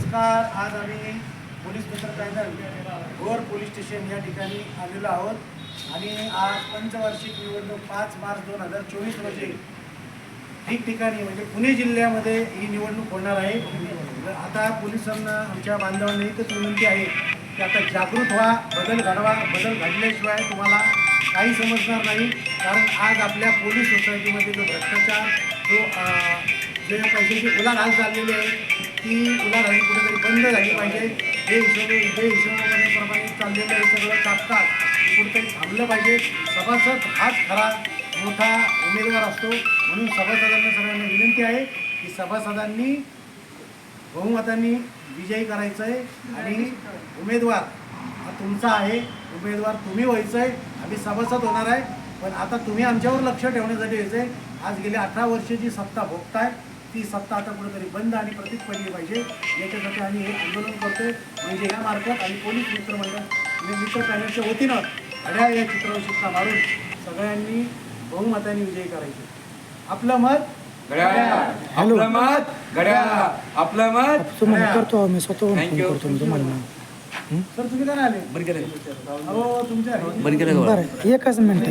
नमस्कार. आज आम्ही पोलीस मित्र पॅनल गोर पोलीस स्टेशन या ठिकाणी आलेलो आहोत आणि आज पंचवार्षिक निवडणूक 5 मार्च 2024 रोजी ठिकठिकाणी म्हणजे पुणे जिल्ह्यामध्ये ही निवडणूक होणार आहे. आता पोलिसांना आमच्या बांधवांना एकच विनंती आहे की आता जागृत व्हा, बदल घडवा. बदल घडल्याशिवाय तुम्हाला काही समजणार नाही. कारण आज आपल्या पोलीस सोसायटीमध्ये जो भ्रष्टाचार, जे पैशाची उलाढाल चाललेली आहे ती उलाढाली कुठेतरी बंद झाली पाहिजे. हे हिशोबाप्रमाणे चाललेलं आहे सगळं कामकाज कुठेतरी थांबलं पाहिजे. सभासद हाच खरा मोठा उमेदवार असतो. म्हणून सभासदांना सगळ्यांना विनंती आहे की सभासदांनी बहुमतांनी विजयी करायचं आहे आणि उमेदवार हा तुमचा आहे. उमेदवार तुम्ही व्हायचं आहे. आम्ही सभासद होणार आहे, पण आता तुम्ही आमच्यावर लक्ष ठेवण्यासाठी यायचं आहे. आज गेली 18 वर्षे जी सत्ता भोगताय ती सत्ता आता कुठेतरी बंद आणि प्रतीक पडली पाहिजे. याच्यासाठी आम्ही हे आंदोलन करतोय. म्हणजे यामार्फत आणि पोलीस मित्र पॅनलच्या वतीनं घड्याळ या चित्रावर शिक्का मारून सगळ्यांनी बहुमताने विजयी करायचे. आपलं मत घड्याळ, आपलं मत घड्याळ, आपलं मत करतो मी स्वतः करतो मी तुम्हाला. सर तुम्ही काय आले? बरं केलं. हो तुमचे बरं एकच मिनिट